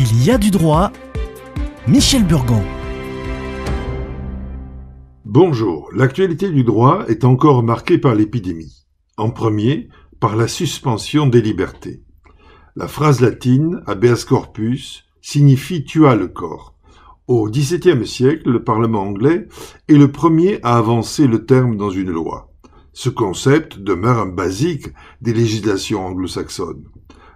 Il y a du droit. Michel Burgon. Bonjour, l'actualité du droit est encore marquée par l'épidémie. En premier, par la suspension des libertés. La phrase latine, habeas corpus, signifie « tu as le corps ». Au XVIIe siècle, le Parlement anglais est le premier à avancer le terme dans une loi. Ce concept demeure un basique des législations anglo-saxonnes.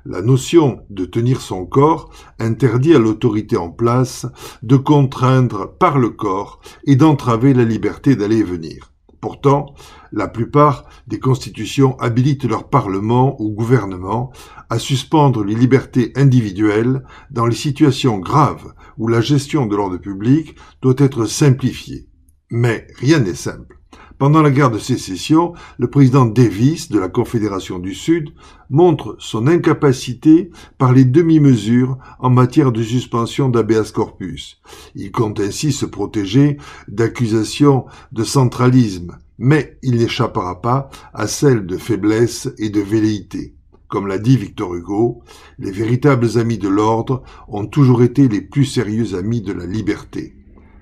La notion de tenir son corps interdit à l'autorité en place de contraindre par le corps et d'entraver la liberté d'aller et venir. Pourtant, la plupart des constitutions habilitent leur parlement ou gouvernement à suspendre les libertés individuelles dans les situations graves où la gestion de l'ordre public doit être simplifiée. Mais rien n'est simple. Pendant la guerre de sécession, le président Davis de la Confédération du Sud montre son incapacité par les demi-mesures en matière de suspension d'habeas corpus. Il compte ainsi se protéger d'accusations de centralisme, mais il n'échappera pas à celles de faiblesse et de velléité. Comme l'a dit Victor Hugo, les véritables amis de l'ordre ont toujours été les plus sérieux amis de la liberté.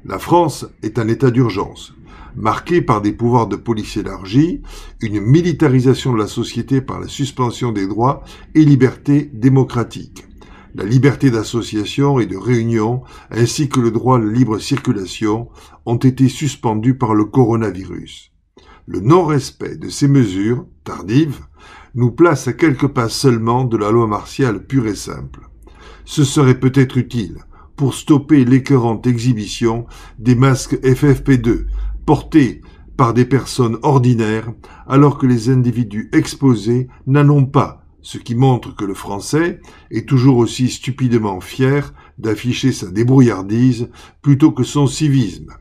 La France est un état d'urgence, marqué par des pouvoirs de police élargis, une militarisation de la société par la suspension des droits et libertés démocratiques. La liberté d'association et de réunion, ainsi que le droit à la libre circulation, ont été suspendus par le coronavirus. Le non-respect de ces mesures, tardives, nous place à quelques pas seulement de la loi martiale pure et simple. Ce serait peut-être utile pour stopper l'écœurante exhibition des masques FFP2, portés par des personnes ordinaires, alors que les individus exposés n'en ont pas, ce qui montre que le Français est toujours aussi stupidement fier d'afficher sa débrouillardise plutôt que son civisme.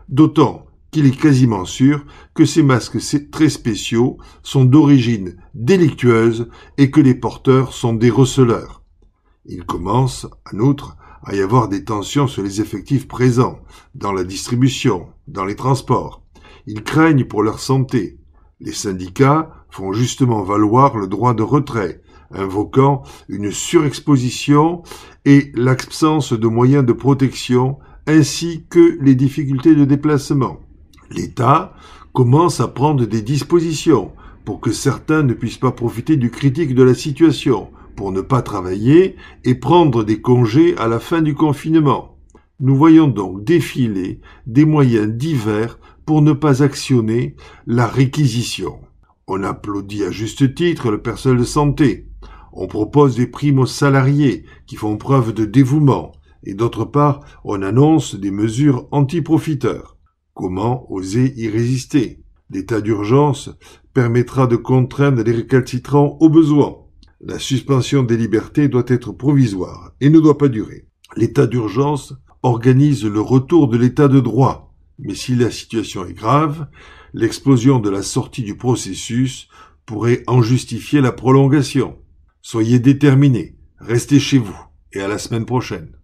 D'autant qu'il est quasiment sûr que ces masques très spéciaux sont d'origine délictueuse et que les porteurs sont des receleurs. Il commence, en outre, à y avoir des tensions sur les effectifs présents, dans la distribution, dans les transports. Ils craignent pour leur santé. Les syndicats font justement valoir le droit de retrait, invoquant une surexposition et l'absence de moyens de protection, ainsi que les difficultés de déplacement. L'État commence à prendre des dispositions pour que certains ne puissent pas profiter du critique de la situation, pour ne pas travailler et prendre des congés à la fin du confinement. Nous voyons donc défiler des moyens divers pour ne pas actionner la réquisition. On applaudit à juste titre le personnel de santé. On propose des primes aux salariés qui font preuve de dévouement. Et d'autre part, on annonce des mesures anti-profiteurs. Comment oser y résister? L'état d'urgence permettra de contraindre les récalcitrants au besoin. La suspension des libertés doit être provisoire et ne doit pas durer. L'état d'urgence organise le retour de l'état de droit, mais si la situation est grave, l'explosion de la sortie du processus pourrait en justifier la prolongation. Soyez déterminés, restez chez vous et à la semaine prochaine.